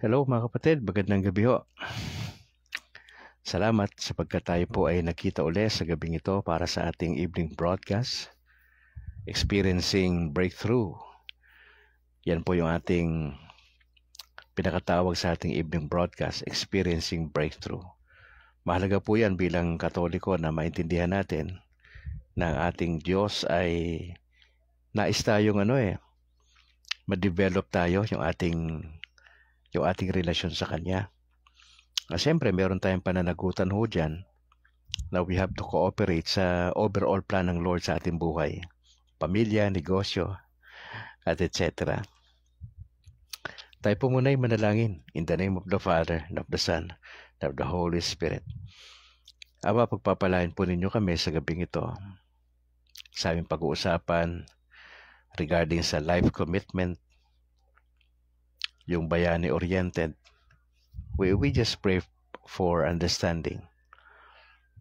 Hello mga kapatid, magandang gabi ho. Salamat sapagkat tayo po ay nagkita ulit sa gabing ito para sa ating evening broadcast, Experiencing Breakthrough. Yan po yung ating pinakatawag sa ating evening broadcast, Experiencing Breakthrough. Mahalaga po yan bilang Katoliko na maintindihan natin na ang ating Diyos ay nais tayong ma-develop tayo yung ating relasyon sa Kanya. Siyempre, meron tayong pananagutan ho dyan na we have to cooperate sa overall plan ng Lord sa ating buhay. Pamilya, negosyo, at etc. Tayo po muna ay manalangin. In the name of the Father, and of the Son, and of the Holy Spirit. Aba, pagpapalain po ninyo kami sa gabing ito sa aming pag-uusapan regarding sa life commitment, yung bayani-oriented. We just pray for understanding.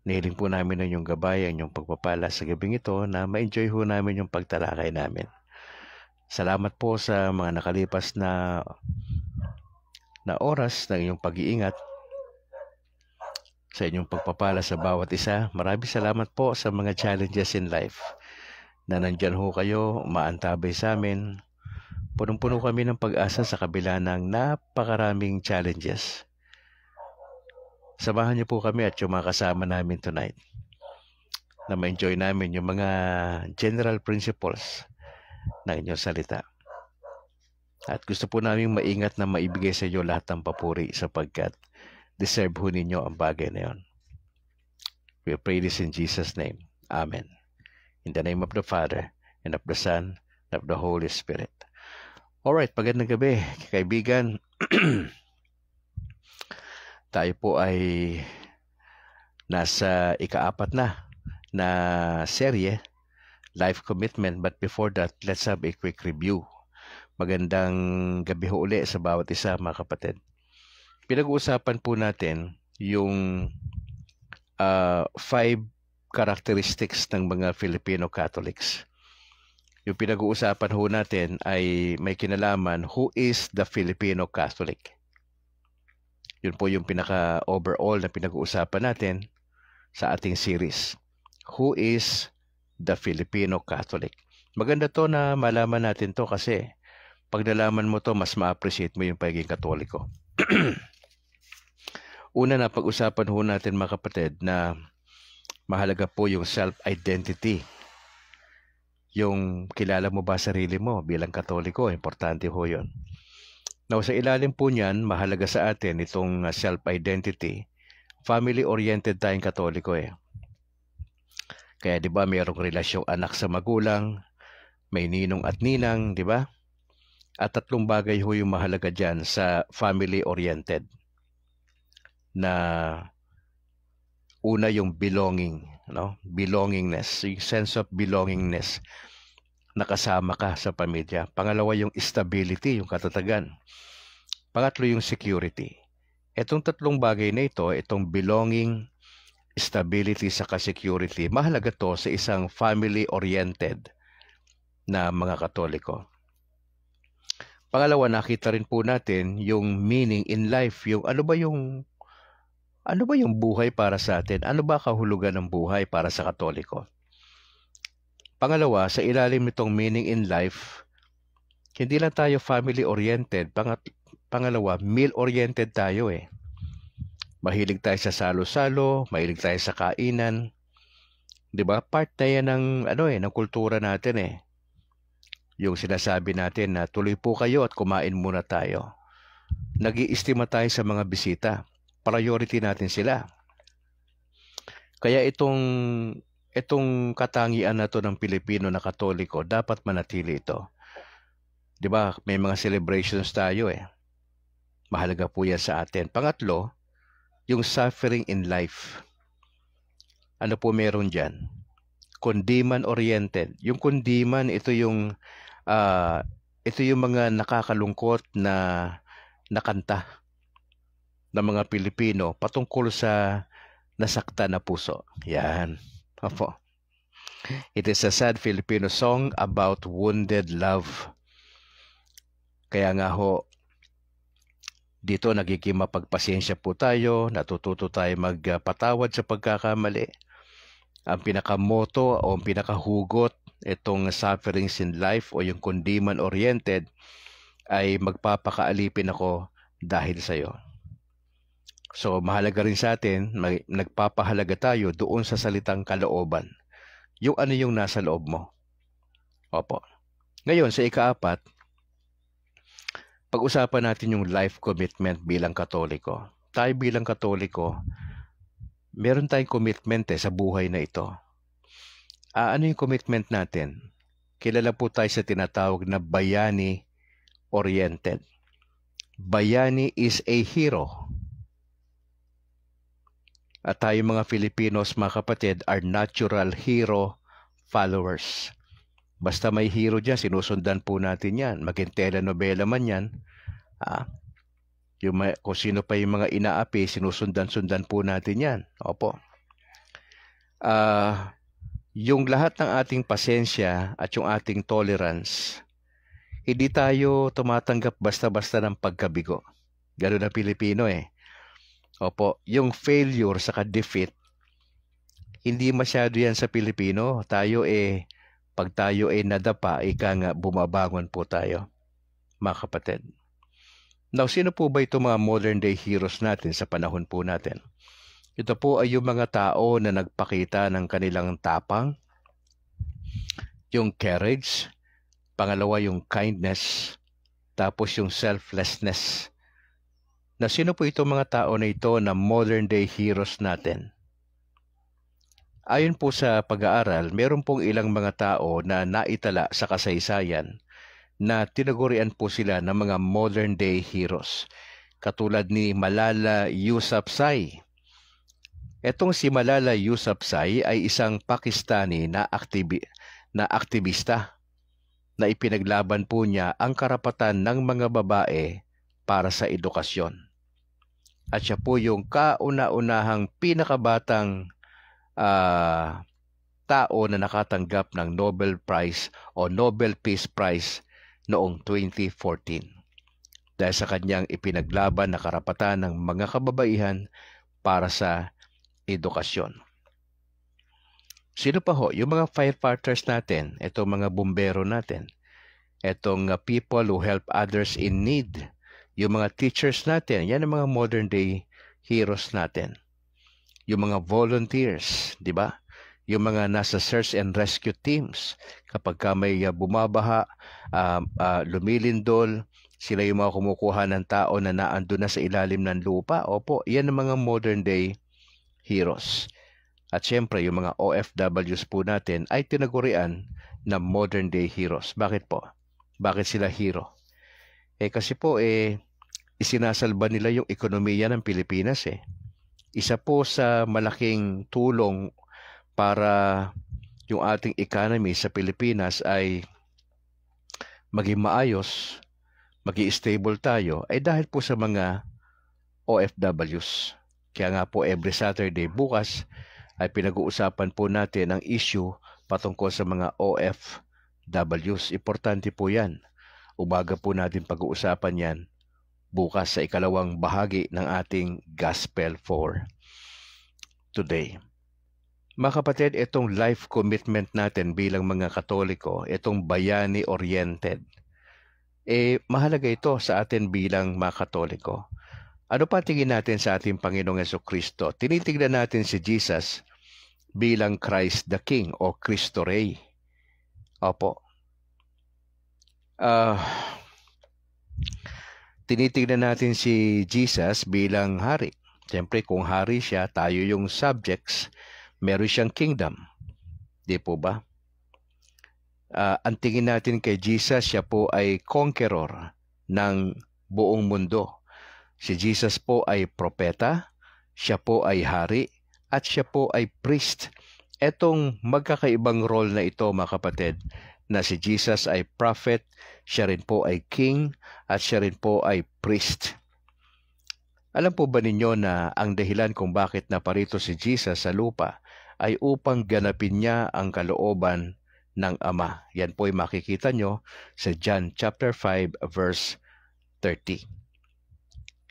Nihiling po namin ng inyong gabay, ang inyong pagpapala sa gabing ito na ma-enjoy ho namin yung pagtalakay namin. Salamat po sa mga nakalipas na oras ng inyong pag-iingat, sa inyong pagpapala sa bawat isa. Maraming salamat po sa mga challenges in life na nandyan ho kayo, umaantabay sa amin. Punong-puno kami ng pag-asa sa kabila ng napakaraming challenges. Samahan niyo po kami at yung mga kasama namin tonight na ma-enjoy namin yung mga general principles ng inyong salita. At gusto po namin maingat na maibigay sa inyo lahat ng papuri sapagkat deserve ho ninyo ang bagay na yun. We pray this in Jesus' name. Amen. In the name of the Father, and of the Son, and of the Holy Spirit. Alright, magandang gabi, kaibigan. Tayo po ay nasa ika-4 na serye, Life Commitment. But before that, let's have a quick review. Magandang gabi ho uli sa bawat isa, mga kapatid. Pinag-uusapan po natin yung 5 characteristics ng mga Filipino Catholics. Yung pinag-uusapan ho natin ay may kinalaman, who is the Filipino Catholic? Yun po yung pinaka-overall na pinag-uusapan natin sa ating series. Who is the Filipino Catholic? Maganda to na malaman natin to kasi pag nalaman mo to, mas ma-appreciate mo yung pagiging Katoliko. Una na pag-usapan ho natin mga kapatid na mahalaga po yung self-identity. Yung kilala mo ba sarili mo bilang Katoliko, importante ho yun. Now, sa ilalim po niyan, mahalaga sa atin itong self-identity. Family-oriented tayong Katoliko eh. Kaya di ba mayroong relasyong anak sa magulang, may ninong at ninang, di ba? At 3 bagay ho yung mahalaga dyan sa family-oriented. Na una yung belonging, belongingness, yung sense of belongingness. Nakasama ka sa pamilya. Pangalawa yung stability, yung katatagan. Pangatlo yung security. Itong 3 bagay na ito, itong belonging, stability, saka security, mahalaga to sa isang family-oriented na mga Katoliko. Pangalawa, nakita rin po natin yung meaning in life, yung ano ba yung buhay para sa atin? Ano ba kahulugan ng buhay para sa Katoliko? Pangalawa, sa ilalim nitong meaning in life, hindi lang tayo family-oriented. Pangalawa, meal-oriented tayo eh. Mahilig tayo sa salo-salo, mahilig tayo sa kainan. 'Di ba? Part na yan ng kultura natin eh. Yung sinasabi natin na tuloy po kayo at kumain muna tayo. Nag-iistima tayo sa mga bisita. Priority natin sila. Kaya itong katangian na to ng Pilipino na Katoliko, dapat manatili ito. 'Di ba? May mga celebrations tayo eh. Mahalaga po yan sa atin. Pangatlo, yung suffering in life. Ano po meron dyan? Kundiman-oriented. Yung kundiman, ito yung mga nakakalungkot na kanta ng mga Pilipino patungkol sa nasaktan na puso. Yan. Opo. It is a sad Filipino song about wounded love. Kaya nga ho, Dito nagiging mapagpasensya po tayo, natututo tayo magpatawad sa pagkakamali. Ang pinakamoto o ang pinakahugot itong sufferings in life o yung kundi man oriented ay magpapakaalipin ako dahil sa iyo. So mahalaga rin sa atin, nagpapahalaga tayo doon sa salitang kalooban. Yung ano yung nasa loob mo. Opo. Ngayon sa ika-4, pag-usapan natin yung life commitment bilang Katoliko. Tayo bilang Katoliko, meron tayong commitment sa buhay na ito. Ano yung commitment natin? Kilala po tayo sa tinatawag na bayani-oriented. Bayani is a hero. At tayo mga Filipinos, mga kapatid, are natural hero followers. Basta may hero dyan, sinusundan po natin yan. Maging telenovela man yan. Kung sino pa yung mga inaapi, sinusundan-sundan po natin yan. Opo. Yung lahat ng ating pasensya at yung ating tolerance, hindi tayo tumatanggap basta-basta ng pagkabigo. Ganun na Pilipino Opo, yung failure saka defeat, hindi masyado yan sa Pilipino. Tayo pag tayo nadapa, nga bumabangon po tayo, mga kapatid. Now, sino po ba itong mga modern day heroes natin sa panahon po natin? Ito po ay yung mga tao na nagpakita ng kanilang tapang, yung courage, pangalawa yung kindness, tapos yung selflessness. Na sino po itong mga tao na ito na modern day heroes natin? Ayon po sa pag-aaral, meron pong ilang mga tao na naitala sa kasaysayan na tinagurian po sila ng mga modern day heroes. Katulad ni Malala Yousafzai. Etong si Malala Yousafzai ay isang Pakistani na aktivista na ipinaglaban po niya ang karapatan ng mga babae para sa edukasyon. At siya po yung kauna-unahang pinakabatang tao na nakatanggap ng Nobel Prize o Nobel Peace Prize noong 2014. Dahil sa kanyang ipinaglaban na karapatan ng mga kababaihan para sa edukasyon. Sino pa ho? Yung mga firefighters natin, itong mga bumbero natin, itong people who help others in need, yung mga teachers natin, yan ang mga modern day heroes natin. Yung mga volunteers, di ba? Yung mga nasa search and rescue teams, kapag may bumabaha, lumilindol, sila yung mga kumukuha ng tao na naandun na sa ilalim ng lupa. Opo, yan ang mga modern day heroes. At syempre, yung mga OFWs po natin ay tinagurian na modern day heroes. Bakit po? Bakit sila hero? Kasi po, isinasalba nila yung ekonomiya ng Pilipinas Isa po sa malaking tulong para yung ating economy sa Pilipinas ay maging maayos, maging stable tayo, ay dahil po sa mga OFWs. Kaya nga po every Saturday bukas ay pinag-uusapan po natin ang issue patungkol sa mga OFWs. Importante po yan. Umaga po natin pag-uusapan yan bukas sa ikalawang bahagi ng ating Gospel for Today. Mga kapatid, itong life commitment natin bilang mga Katoliko, itong bayani-oriented, mahalaga ito sa atin bilang mga Katoliko. Ano pa tingin natin sa ating Panginoong Jesucristo? Tinitignan natin si Jesus bilang Christ the King o Cristo Rey. Opo. Tinitignan natin si Jesus bilang hari. Siyempre, kung hari siya, tayo yung subjects, meron siyang kingdom. Di po ba? Ang tingin natin kay Jesus, siya po ay conqueror ng buong mundo. Si Jesus po ay propeta, siya po ay hari, at siya po ay priest. Etong magkakaibang role na ito, mga kapatid, na si Jesus ay prophet, siya rin po ay king, at siya rin po ay priest. Alam po ba ninyo na ang dahilan kung bakit naparito si Jesus sa lupa ay upang ganapin niya ang kalooban ng Ama? Yan po ay makikita nyo sa John chapter 5 verse 30.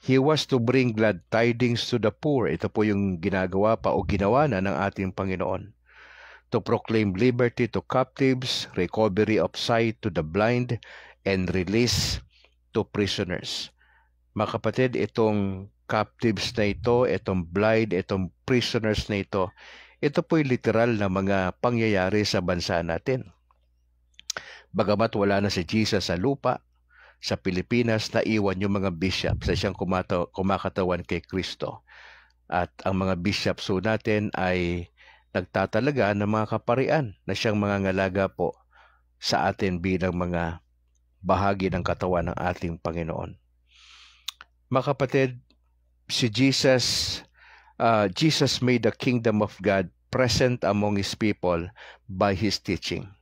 He was to bring glad tidings to the poor. Ito po yung ginagawa pa o ginawa na ng ating Panginoon. To proclaim liberty to captives, recovery of sight to the blind, and release to prisoners. Mga kapatid, itong captives na ito, itong blind, itong prisoners na ito po'y literal na mga pangyayari sa bansa natin. Bagamat wala na si Jesus sa lupa, sa Pilipinas, naiwan yung mga bishops sa siyang kumakatawan kay Kristo. At ang mga bishops po natin ay nagtatalaga ng mga kaparian na siyang mga ngalaga po sa atin bilang mga bahagi ng katawan ng ating Panginoon. Mga kapatid, si Jesus made the kingdom of God present among His people by His teaching.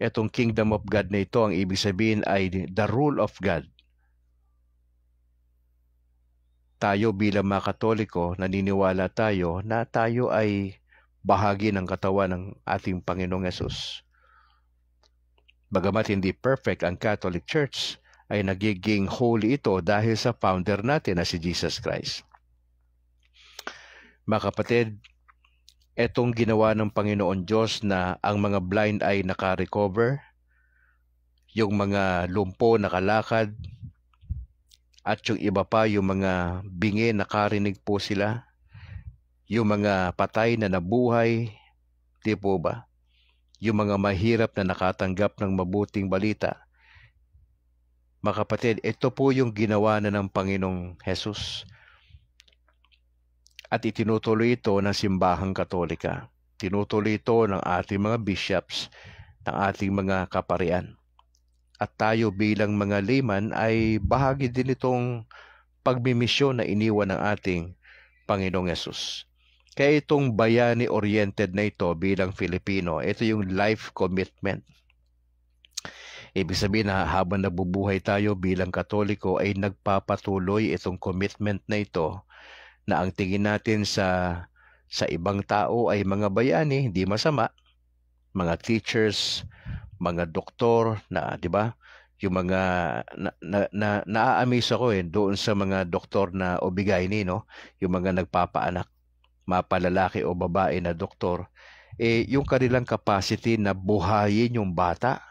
Itong kingdom of God na ito, ang ibig sabihin ay the rule of God. Tayo bilang mga Katoliko, naniniwala tayo na tayo ay bahagi ng katawan ng ating Panginoong Hesus. Bagamat hindi perfect ang Catholic Church, ay nagiging holy ito dahil sa founder natin na si Jesus Christ. Mga kapatid, etong ginawa ng Panginoon Diyos na ang mga blind ay naka-recover, yung mga lumpo nakalakad, at yung iba pa, yung mga bingi nakarinig po sila, yung mga patay na nabuhay, di po ba? Yung mga mahirap na nakatanggap ng mabuting balita. Mga kapatid, ito po yung ginawa na ng Panginoong Hesus. At itinutuloy ito ng Simbahang Katolika. Tinutuloy ito ng ating mga bishops, ng ating mga kaparian. At tayo bilang mga layman ay bahagi din itong pagmimisyon na iniwan ng ating Panginoong Hesus. Kaya itong bayani-oriented na ito bilang Filipino, ito yung life commitment. Ibig sabihin na habang nabubuhay tayo bilang Katoliko ay nagpapatuloy itong commitment na ito na ang tingin natin sa ibang tao ay mga bayani, hindi masama, mga teachers, mga doktor na, di ba? Yung mga na-amaze ako doon sa mga doktor na OB-GYN, no? Yung mga nagpapaanak, mapalalaki o babae na doktor, yung kanilang capacity na buhayin yung bata.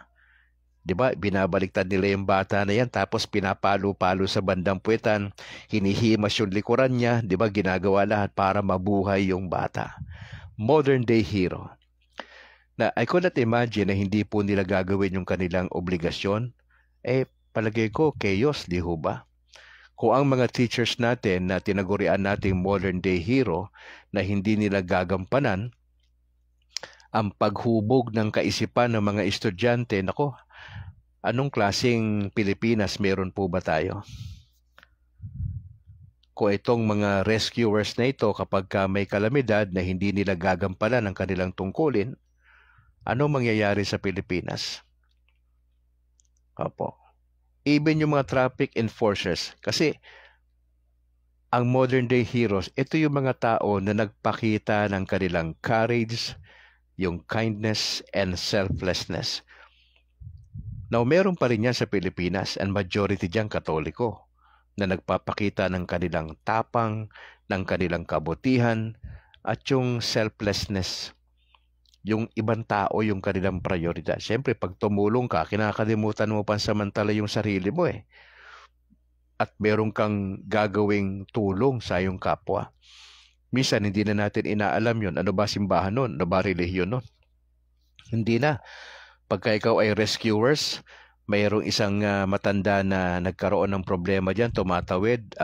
Diba? Binabaliktad nila yung bata na yan, tapos pinapalo-palo sa bandang puwetan, hinihimas yung likuran niya, diba? Ginagawa lahat para mabuhay yung bata. Modern day hero. Na I could not imagine na hindi po nila gagawin yung kanilang obligasyon. Palagay ko, chaos, di ho ba? Kung ang mga teachers natin na tinagurian nating modern day hero na hindi nila gagampanan ang paghubog ng kaisipan ng mga estudyante, nako, anong klaseng Pilipinas meron po ba tayo? Kung itong mga rescuers na ito kapag may kalamidad na hindi nila gagampanan ang kanilang tungkulin, ano mangyayari sa Pilipinas? Opo. Even yung mga traffic enforcers, kasi ang modern day heroes, ito yung mga tao na nagpakita ng kanilang courage, yung kindness and selflessness. Now, meron pa rin yan sa Pilipinas and majority dyan Katoliko na nagpapakita ng kanilang tapang, ng kanilang kabutihan at yung selflessness. Yung ibang tao yung kanilang prioridad. Siyempre, pag tumulong ka, kinakalimutan mo pansamantala yung sarili mo At meron kang gagawing tulong sa iyong kapwa. Minsan, hindi na natin inaalam yun. Ano ba simbahan nun? Ano ba relihiyon nun? Hindi na. Pagka ikaw ay rescuers, mayroong isang matanda na nagkaroon ng problema dyan, tumatawid,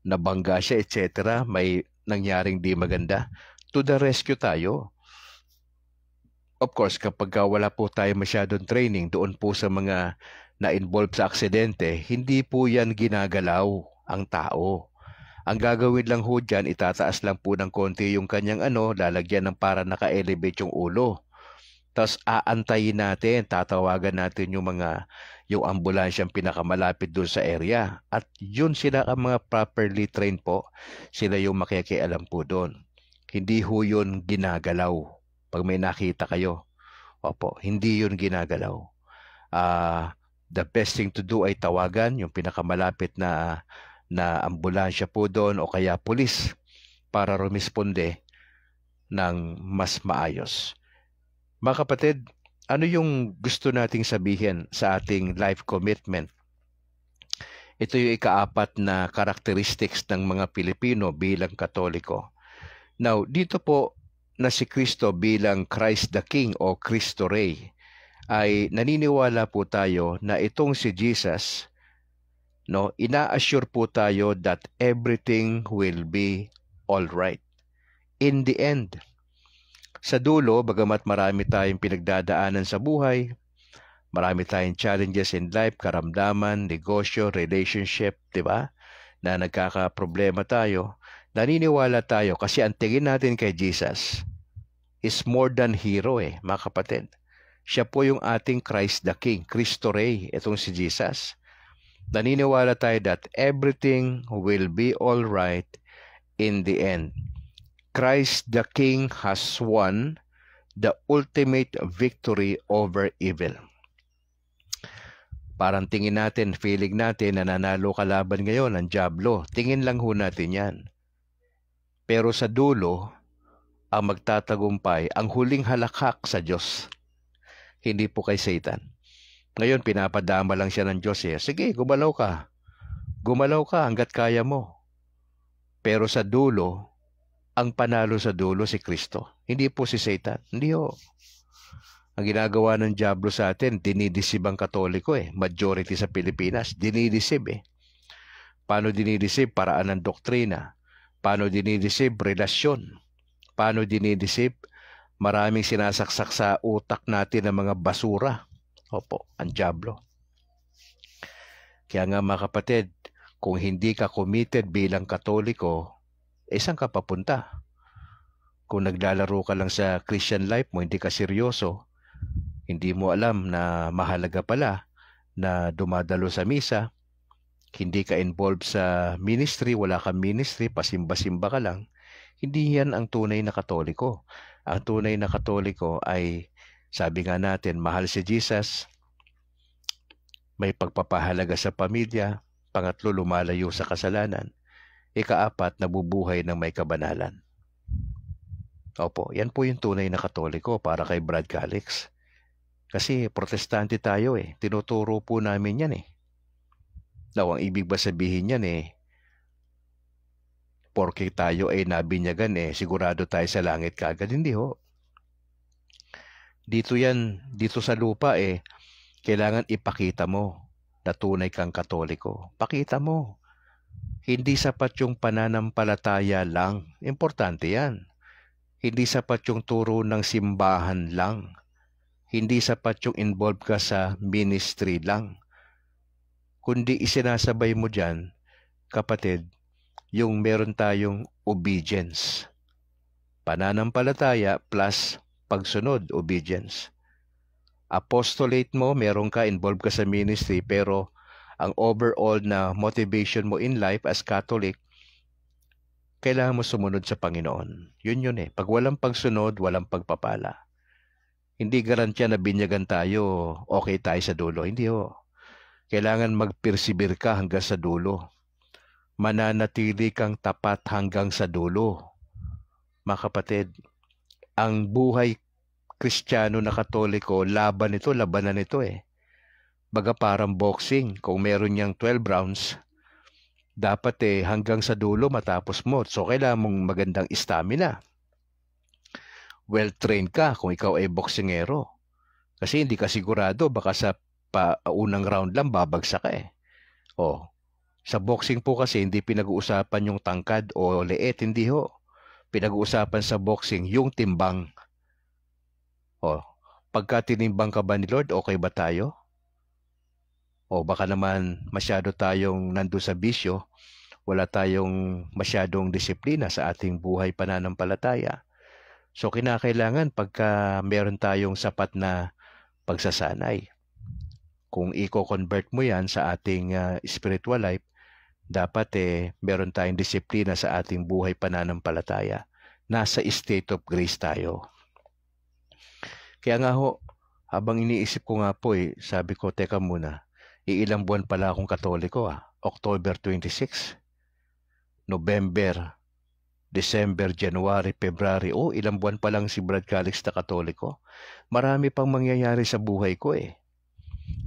nabangga siya, etc. May nangyaring di maganda. To the rescue tayo. Of course, kapag wala po tayo masyadong training doon po sa mga na-involve sa aksidente, hindi po yan ginagalaw ang tao. Ang gagawin lang ho dyan, itataas lang po ng konti yung kanyang lalagyan ng para naka-elevate yung ulo. Tapos aantayin natin, tatawagan natin yung ambulansyang pinakamalapit doon sa area. At yun sila ang mga properly trained po, sila yung makikialam po doon. Hindi ho yun ginagalaw. Pag may nakita kayo, opo, hindi yun ginagalaw. The best thing to do ay tawagan yung pinakamalapit na na ambulansya po doon o kaya pulis para rumisponde ng mas maayos. Mga kapatid, ano yung gusto nating sabihin sa ating life commitment? Ito yung ikaapat na characteristics ng mga Pilipino bilang Katoliko. Now, dito po na si Kristo bilang Christ the King o Cristo Rey, ay naniniwala po tayo na itong si Jesus, ina-assure po tayo that everything will be all right. In the end, sa dulo, bagamat marami tayong pinagdadaanan sa buhay, marami tayong challenges in life, karamdaman, negosyo, relationship, di ba? Na nagkakaproblema tayo, naniniwala tayo kasi ang tingin natin kay Jesus is more than hero mga kapatid. Siya po yung ating Christ the King, Cristo Rey, itong si Jesus. Naniniwala tayo that everything will be all right in the end. Christ the King has won the ultimate victory over evil. Parang tingin natin, feeling natin na nanalo kalaban ngayon ang dyablo. Tingin lang ho natin yan. Pero sa dulo, ang magtatagumpay, ang huling halakhak sa Diyos, hindi po kay Satan. Ngayon, pinapadama lang siya ng Diyos. Sige, gumalaw ka. Gumalaw ka hanggat kaya mo. Pero sa dulo, ang panalo sa dulo si Kristo. Hindi po si Satan. Hindi ho. Ang ginagawa ng dyablo sa atin, dinidisib ang Katoliko Majority sa Pilipinas, dinidisib Paano dinidisib? Paraan ng doktrina. Paano dinidisib? Relasyon. Paano dinidisib? Maraming sinasaksak sa utak natin ng mga basura. Opo, ang dyablo. Kaya nga mga kapatid, kung hindi ka committed bilang Katoliko, saan ka papunta? Kung naglalaro ka lang sa Christian life mo, hindi ka seryoso, hindi mo alam na mahalaga pala na dumadalo sa misa, hindi ka involved sa ministry, wala kang ministry, pasimba-simba ka lang, hindi yan ang tunay na Katoliko. Ang tunay na Katoliko ay, sabi nga natin, mahal si Jesus, may pagpapahalaga sa pamilya, pangatlo, lumalayo sa kasalanan, ikaapat, nabubuhay ng may kabanalan. Opo, yan po yung tunay na Katoliko para kay Brad Calix. Kasi protestante tayo tinuturo po namin yan Now, ang ibig ba sabihin yan porke tayo ay nabinyagan sigurado tayo sa langit kaagad? Hindi ho. Dito sa lupa kailangan ipakita mo na tunay kang Katoliko. Pakita mo. Hindi sapat yung pananampalataya lang. Importante yan. Hindi sapat yung turo ng simbahan lang. Hindi sapat yung involved ka sa ministry lang. Kundi isinasabay mo dyan, kapatid, yung meron tayong obedience. Pananampalataya plus pagsunod, obedience. Apostolate mo, meron ka, involved ka sa ministry, pero ang overall na motivation mo in life as Catholic, kailangan mo sumunod sa Panginoon. Yun Pag walang pagsunod, walang pagpapala. Hindi garantiya na binyagan tayo, okay tayo sa dulo. Hindi ho. Kailangan mag-persevere ka hanggang sa dulo. Mananatili kang tapat hanggang sa dulo. Mga kapatid, ang buhay Kristiyano na Katoliko, labanan ito Baga parang boxing, kung meron niyang 12 rounds, dapat hanggang sa dulo matapos mo. So kailangan mong magandang stamina. Well-trained ka kung ikaw ay boksingero. Kasi hindi ka sigurado, baka sa unang round lang babagsak ka sa boxing po kasi hindi pinag-uusapan yung tangkad o leet, hindi ho. Pinag-uusapan sa boxing yung timbang. Pagka tinimbang ka ba ni Lord, okay ba tayo? Baka naman masyado tayong nando sa bisyo, wala tayong masyadong disiplina sa ating buhay pananampalataya. So kinakailangan pagka meron tayong sapat na pagsasanay. Kung i-convert mo yan sa ating spiritual life, dapat meron tayong disiplina sa ating buhay pananampalataya. Nasa state of grace tayo. Kaya nga ho, habang iniisip ko nga po sabi ko, teka muna, ilang buwan pala akong Katoliko October 26. November, December, January, February. Ilang buwan pa lang si Brad Calix na Katoliko. Marami pang mangyayari sa buhay ko eh.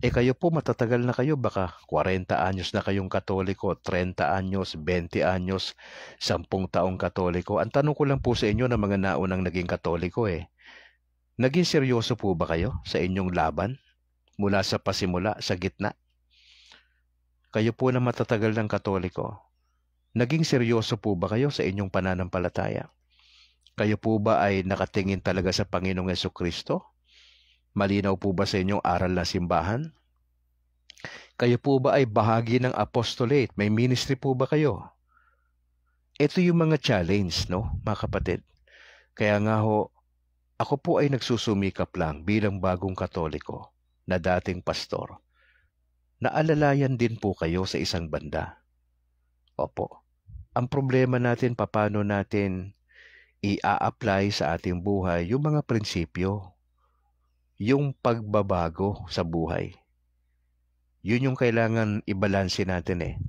Kayo po matatagal na kayo, baka 40 anyos na kayong Katoliko, 30 anyos, 20 anyos, 10 taong Katoliko. Ang tanong ko lang po sa inyo ng mga naunang naging Katoliko naging seryoso po ba kayo sa inyong laban? Mula sa pasimula, sa gitna? Kayo po na matatagal ng Katoliko, naging seryoso po ba kayo sa inyong pananampalataya? Kayo po ba ay nakatingin talaga sa Panginoong Jesucristo? Malinaw po ba sa inyong aral na simbahan? Kayo po ba ay bahagi ng apostolate? May ministry po ba kayo? Ito yung mga challenge, no, mga kapatid. Kaya nga ako po ay nagsusumikap lang bilang bagong Katoliko na dating pastor. Naalalayan din po kayo sa isang banda. Opo. Ang problema natin, paano natin i-a-apply sa ating buhay yung mga prinsipyo, yung pagbabago sa buhay. Yun yung kailangan ibalanse natin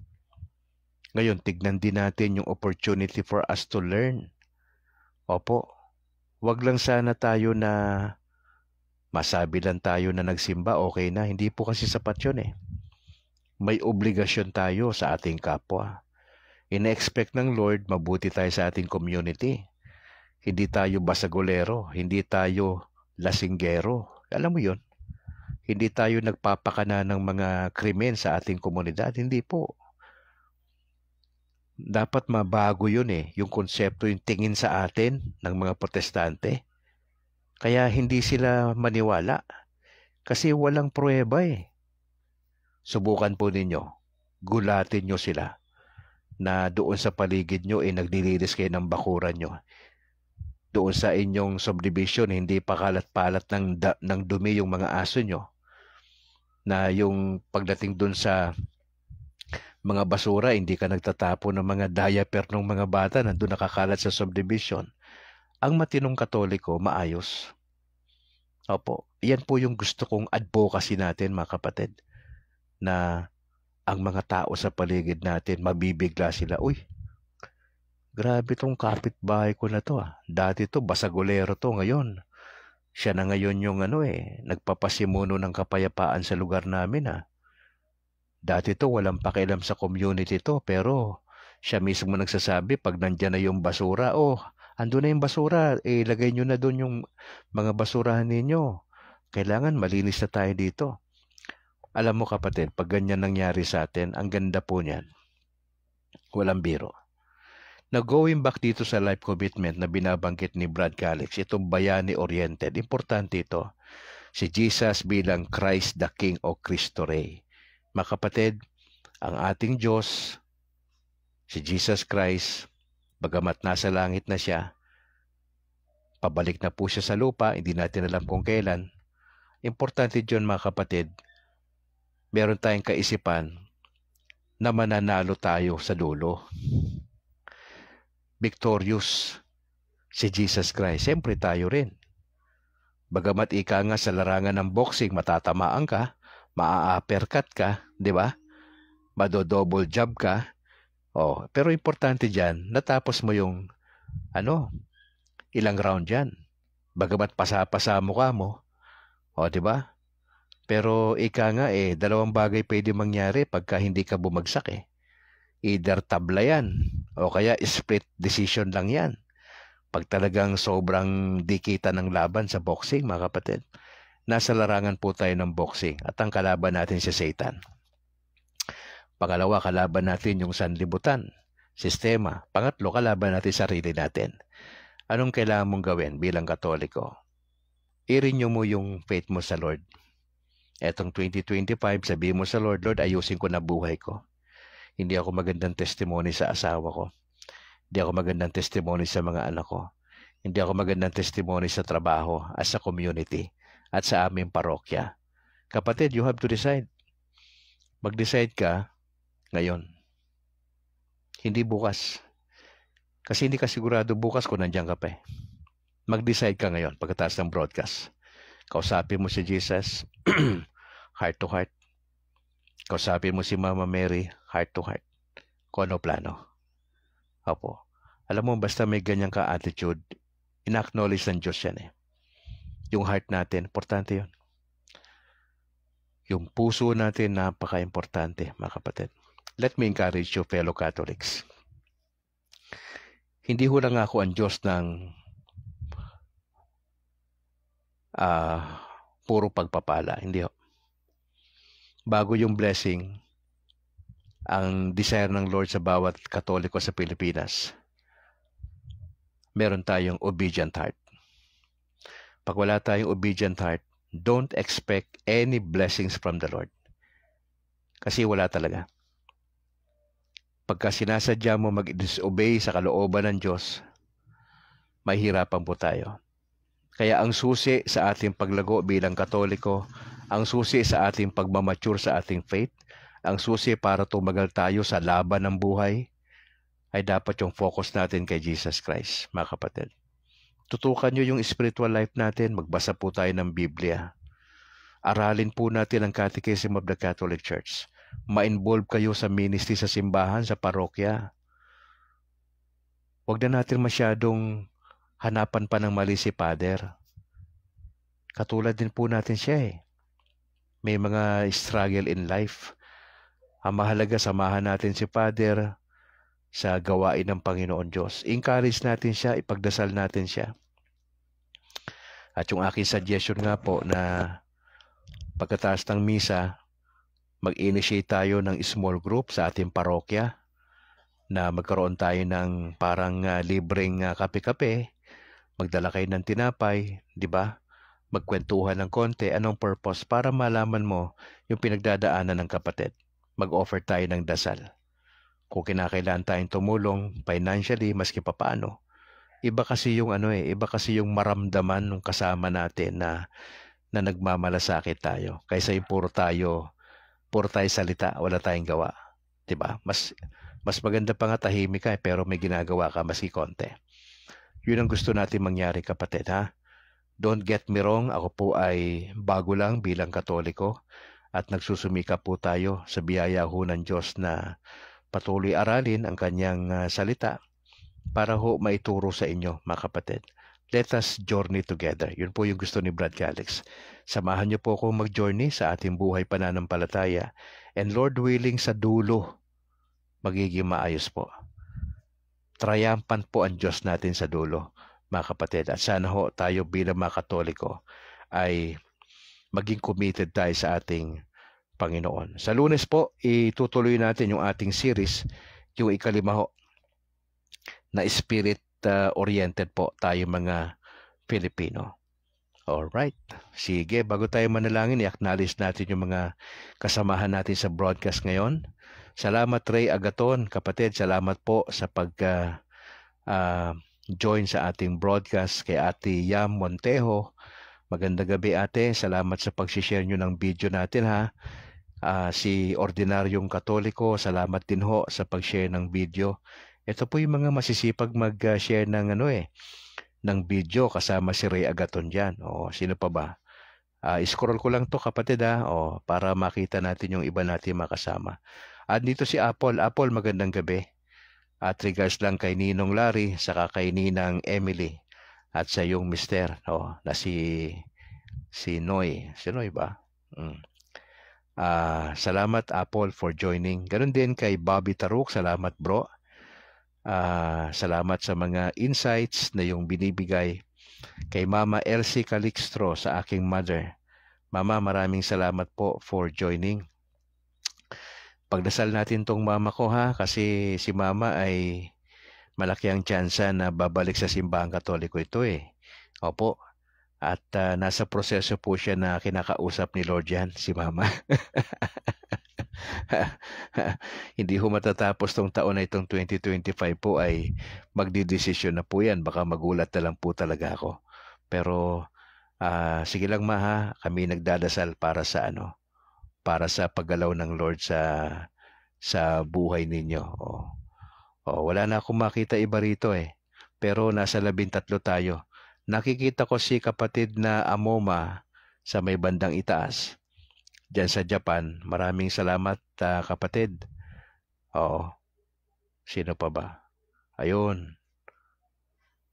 Ngayon, tignan din natin yung opportunity for us to learn. Opo, wag lang sana tayo na masabi lang tayo na nagsimba, okay na. Hindi po kasi sapat yun May obligasyon tayo sa ating kapwa. Ina-expect ng Lord, mabuti tayo sa ating community. Hindi tayo basagolero, hindi tayo lasinggero. Alam mo yun? Hindi tayo nagpapakana ng mga krimen sa ating komunidad. Hindi po. Dapat mabago yun yung konsepto, yung tingin sa atin ng mga protestante. Kaya hindi sila maniwala. Kasi walang pruweba Subukan po ninyo. Gulatin nyo sila na doon sa paligid nyo nagdilinis kayo ng bakuran nyo. Doon sa inyong subdivision, hindi pa kalat-palat ng dumi yung mga aso nyo. Na yung pagdating doon sa mga basura, hindi ka nagtatapo ng mga diaper ng mga bata na doon nakakalat sa subdivision. Ang matinong Katoliko, maayos. Opo, yan po yung gusto kong advocacy natin, mga kapatid. Na ang mga tao sa paligid natin, mabibigla sila. Uy, grabe tong kapitbahay ko na to Dati to, basagolero to. Ngayon, siya na ngayon yung nagpapasimuno ng kapayapaan sa lugar namin Dati to, walang pakialam sa community to, pero siya mismo nagsasabi, pag nandyan na yung basura, ando na yung basura, lagay nyo na doon yung mga basurahan ninyo. Kailangan malinis na tayo dito. Alam mo kapatid, pag ganyan nangyari sa atin, ang ganda po niyan. Walang biro. Now going back dito sa life commitment na binabanggit ni Brad Calix, itong bayani-oriented, importante ito. Si Jesus bilang Christ the King o Cristo Rey. Mga kapatid, ang ating Diyos, si Jesus Christ, bagamat nasa langit na siya, pabalik na po siya sa lupa, hindi natin alam kung kailan. Importante dyan mga kapatid, meron tayong kaisipan na mananalo tayo sa dulo. Victorious si Jesus Christ. Siyempre tayo rin. Bagamat ika nga sa larangan ng boxing, matatamaan ka, maa-uppercut ka, di ba? Mado-double jab ka. Pero importante dyan, natapos mo yung ilang round dyan. Bagamat pasa-pasa mukha mo, di ba? Pero ika nga dalawang bagay pwede mangyari pagka hindi ka bumagsak Either tabla yan, o kaya split decision lang yan. Pag talagang sobrang dikita ng laban sa boxing, mga kapatid, nasa larangan po tayo ng boxing at ang kalaban natin si Satan. Pangalawa, kalaban natin yung sanlibutan, sistema. Pangatlo, kalaban natin sarili natin. Anong kailangan mong gawin bilang Katoliko? I-renew mo yung faith mo sa Lord. Etong 2025, sabihin mo sa Lord, Lord, ayusin ko na buhay ko. Hindi ako magandang testimony sa asawa ko. Hindi ako magandang testimony sa mga anak ko. Hindi ako magandang testimony sa trabaho at sa community at sa aming parokya. Kapatid, you have to decide. Mag-decide ka ngayon. Hindi bukas. Kasi hindi ka sigurado bukas kung nandiyan ka pa Mag-decide ka ngayon pagkatapos ng broadcast. Kausapin mo si Jesus, heart to heart. Kausapin mo si Mama Mary, heart to heart. Kung ano plano. Opo. Alam mo, basta may ganyan ka attitude, in-acknowledge ng Diyos yan eh. Yung heart natin, importante yun. Yung puso natin, napaka-importante, mga kapatid. Let me encourage you, fellow Catholics. Hindi ho lang ako ang Diyos ng puro pagpapala. Hindi ho. Bago yung blessing, ang desire ng Lord sa bawat Katoliko sa Pilipinas, meron tayong obedient heart. Pag wala tayong obedient heart, don't expect any blessings from the Lord. Kasi wala talaga. Pagka sinasadya mo mag-disobey sa kalooban ng Diyos, mahihirapan po tayo. Kaya ang susi sa ating paglago bilang Katoliko, ang susi sa ating pagmamature sa ating faith, ang susi para tumagal tayo sa laban ng buhay, ay dapat yung focus natin kay Jesus Christ, mga kapatid. Tutukan nyo yung spiritual life natin, magbasa po tayo ng Biblia. Aralin po natin ang Catechism of the Catholic Church. Ma-involve kayo sa ministry sa simbahan, sa parokya. Huwag na natin masyadong hanapan pa ng mali si Father. Katulad din po natin siya eh. May mga struggle in life. Ang mahalaga, samahan natin si Father sa gawain ng Panginoon Diyos. Encourage natin siya, ipagdasal natin siya. At yung aking suggestion nga po na pagkatapos ng misa, mag-initiate tayo ng small group sa ating parokya na magkaroon tayo ng parang libreng kape-kape, magdala kayo ng tinapay, di ba? Magkwentuhan ng konti. Anong purpose? Para malaman mo yung pinagdadaanan ng kapatid. Mag-offer tayo ng dasal. Kung kinakailangan tayong tumulong financially, maski pa paano. Iba kasi yung iba kasi yung maramdaman ng kasama natin na nagmamalasakit tayo. Kaysa yung puro tayo salita, wala tayong gawa. 'Di ba? Mas maganda pa nga tahimik ka pero may ginagawa ka maski konti. Yun ang gusto natin mangyari, kapatid, ha? Don't get me wrong, ako po ay bago lang bilang Katoliko at nagsusumikap po tayo sa biyaya ho ng Diyos na patuloy aralin ang kanyang salita para ho maituro sa inyo, mga kapatid. Let us journey together. Yun po yung gusto ni Brad Calix. Samahan niyo po akong mag-journey sa ating buhay pananampalataya. And Lord willing, sa dulo, magiging maayos po. Triumphant po ang Diyos natin sa dulo, mga kapatid. At sana ho tayo bilang mga Katoliko ay maging committed tayo sa ating Panginoon. Sa Lunes po, itutuloy natin yung ating series, yung ikalima ho, na spirit-oriented po tayo mga Pilipino. Alright. Sige, bago tayo manalangin, i-acknowledge natin yung mga kasamahan natin sa broadcast ngayon. Salamat, Ray Agaton, kapatid. Salamat po sa pag-join sa ating broadcast kay Ate Yam Montejo. Magandang gabi, ate. Salamat sa pag-share nyo ng video natin, ha. Si Ordinaryong Katoliko, salamat din ho sa pag-share ng video. Ito po yung mga masisipag mag-share ng ng video kasama si Ray Agaton diyan. O sino pa ba? Scroll ko lang to, kapatid, ha, para makita natin yung iba natin makasama. At dito si Apple. Apple, magandang gabi. At regards lang kay Ninong Larry, saka kay Ninang Emily. At sa yung mister, na si Noy. Si Noy ba? Salamat, Apple, for joining. Ganun din kay Bobby Taruk. Salamat, bro. Salamat sa mga insights na yung binibigay. Kay Mama Elsie Calixtro, sa aking mother. Mama, maraming salamat po for joining. Pagdasal natin tong mama ko, ha, kasi si mama ay malaki ang tsansa na babalik sa simbahang Katoliko ito eh. Opo. At nasa proseso po siya na kinakausap ni Lord yan, si mama. Hindi ho matatapos tong taon na itong 2025 po ay magdidesisyon na po yan. Baka magulat na lang po talaga ako. Pero sige lang, ma, ha, kami nagdadasal para sa para sa paggalaw ng Lord sa buhay ninyo. Wala na akong makita iba rito eh. Pero nasa 13 tayo. Nakikita ko si kapatid na Amoma sa may bandang itaas. Diyan sa Japan. Maraming salamat, kapatid. Sino pa ba? Ayun.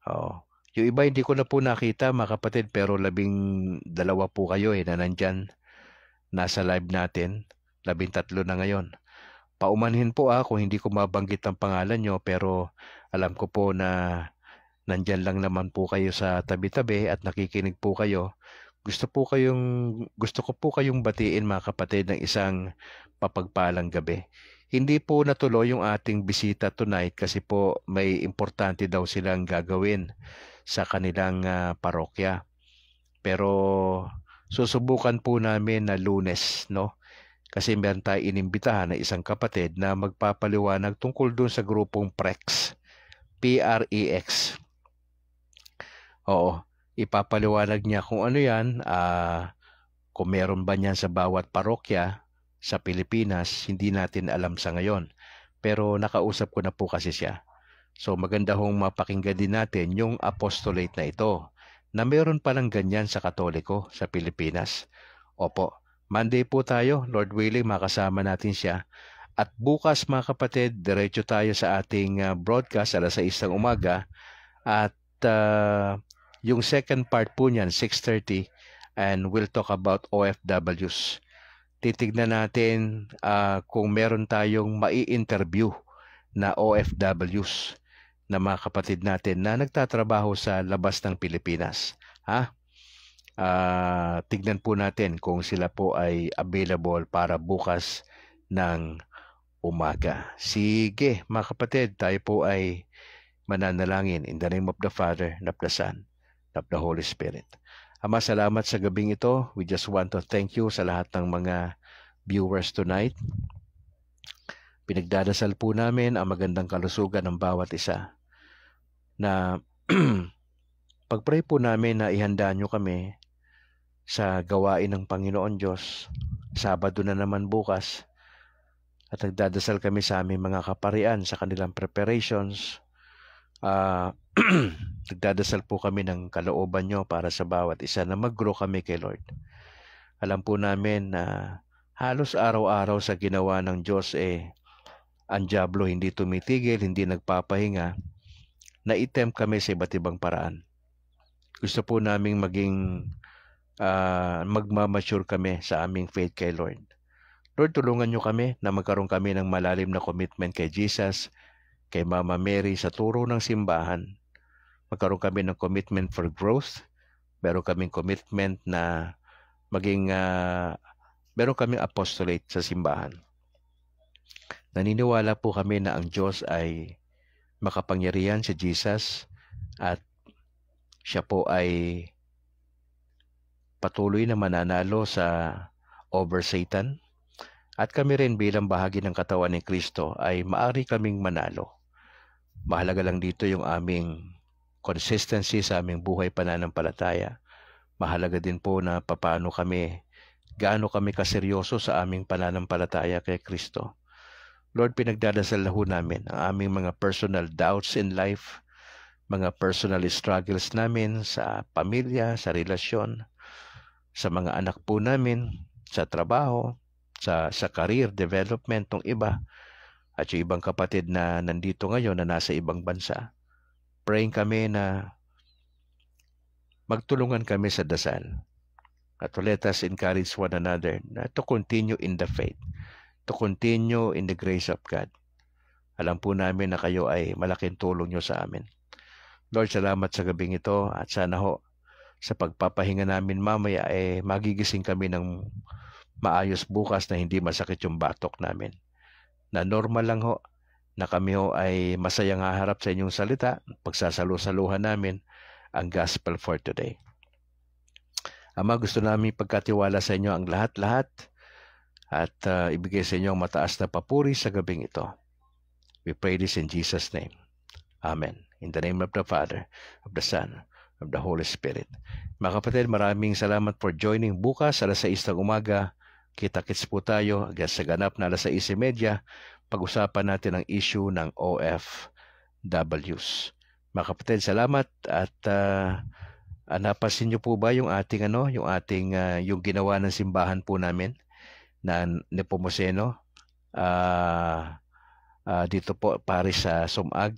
Oo. Yung iba hindi ko na po nakita mga kapatid, pero 12 po kayo na nandyan. Nasa live natin. 13 na ngayon. Paumanhin po kung hindi ko mabanggit ang pangalan nyo, pero alam ko po na nandyan lang naman po kayo sa tabi-tabi at nakikinig po kayo. Gusto ko po kayong batiin mga kapatid ng isang mapagpalang gabi. Hindi po natuloy yung ating bisita tonight kasi po may importante daw silang gagawin sa kanilang parokya. Pero susubukan po namin na Lunes, no? Kasi meron tayo inimbitahan na isang kapatid na magpapaliwanag tungkol doon sa grupong PREX. P-R-E-X. Oo, ipapaliwanag niya kung ano yan, kung meron ba niyan sa bawat parokya sa Pilipinas, hindi natin alam sa ngayon. Pero nakausap ko na po kasi siya. So maganda hong mapakinggan din natin yung apostolate na ito, na meron palang ganyan sa Katoliko sa Pilipinas. Opo, Monday po tayo, Lord willing, makasama natin siya. At bukas mga kapatid, diretso tayo sa ating broadcast alas 6 ng umaga. At yung second part po niyan, 6:30, and we'll talk about OFWs. Titignan natin kung meron tayong mai-interview na OFWs na mga kapatid natin na nagtatrabaho sa labas ng Pilipinas. Tignan po natin kung sila po ay available para bukas ng umaga. Sige mga kapatid, tayo po ay mananalangin in the name of the Father, and of the Son, and of the Holy Spirit. Ama, salamat sa gabing ito. We just want to thank you sa lahat ng mga viewers tonight. Pinagdadasal po namin ang magandang kalusugan ng bawat isa. Na pag-pray po namin na ihanda nyo kami sa gawain ng Panginoon Diyos. Sabado na naman bukas. At nagdadasal kami sa aming mga kaparian sa kanilang preparations. Nagdadasal po kami ng kalooban nyo para sa bawat isa na mag-grow kami kay Lord. Alam po namin na halos araw-araw sa ginawa ng Diyos ang diablo hindi tumitigil, hindi nagpapahinga, na i-tempt kami sa iba't ibang paraan. Gusto po naming magmamature kami sa aming faith kay Lord. Lord, tulungan nyo kami na magkaroon kami ng malalim na commitment kay Jesus, kay Mama Mary sa turo ng simbahan. Magkaroon kami ng commitment for growth. Meron kaming commitment na meron kaming apostolate sa simbahan. Naniniwala po kami na ang Diyos ay makapangyarihan si Jesus at siya po ay patuloy na mananalo sa over Satan. At kami rin bilang bahagi ng katawan ni Kristo ay maari kaming manalo. Mahalaga lang dito yung aming consistency sa aming buhay pananampalataya. Mahalaga din po na gaano kami kaseryoso sa aming pananampalataya kay Kristo. Lord, pinagdadasal ho namin ang aming mga personal doubts in life, mga personal struggles namin sa pamilya, sa relasyon, sa mga anak po namin, sa trabaho, sa career development ng iba, at yung ibang kapatid na nandito ngayon na nasa ibang bansa. Praying kami na magtulungan kami sa dasal. At let us encourage one another na to continue in the faith, to continue in the grace of God. Alam po namin na kayo ay malaking tulong nyo sa amin. Lord, salamat sa gabing ito at sana ho sa pagpapahinga namin mamaya magigising kami ng maayos bukas na hindi masakit yung batok namin. Na normal lang ho na kami ho ay masayang haharap sa inyong salita, pagsasalusaluhan namin ang gospel for today. Ama, gusto namin pagkatiwala sa inyo ang lahat-lahat at ibigay sa inyo ang mataas na papuri sa gabing ito. We pray this in Jesus' name. Amen. In the name of the Father, of the Son, of the Holy Spirit. Mga kapatid, maraming salamat for joining bukas alas 6 ng umaga. Kita-kits po tayo sa ganap na alas 6:30. Pag-usapan natin ang issue ng OFWs. Mga kapatid, salamat at napasin niyo po ba yung ating yung ginawa ng simbahan po namin na Nepomuceno dito po Paris sa Sumag.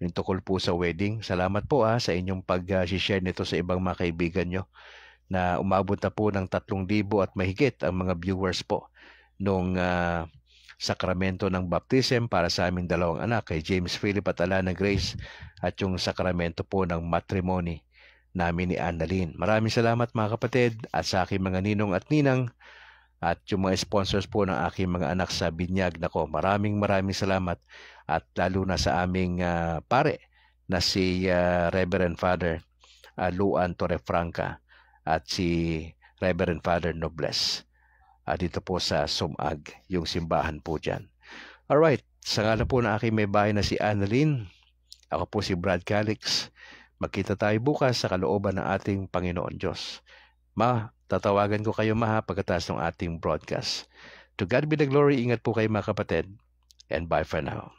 yung tukol po sa wedding. Salamat po sa inyong pag-share nito sa ibang mga kaibigan nyo na umabot na po ng 3,000 at mahigit ang mga viewers po nung sakramento ng baptism para sa aming dalawang anak, kay James Philip at Alana Grace, at yung sakramento po ng matrimony namin ni Annalyn. Maraming salamat mga kapatid, at sa aking mga ninong at ninang at yung mga sponsors po ng aking mga anak sa binyag. Nako, maraming salamat, at lalo na sa aming pare na si Reverend Father Luan Torrefranca at si Reverend Father Nobles dito po sa Sumag, yung simbahan po dyan. Alright, sa ngalan po na aking may bahay na si Annalyn, ako po si Brad Calix. Magkita tayo bukas sa kalooban ng ating Panginoon Diyos. Tatawagan ko kayo pagkatapos ng ating broadcast. To God be the glory. Ingat po kayo mga kapatid, and bye for now.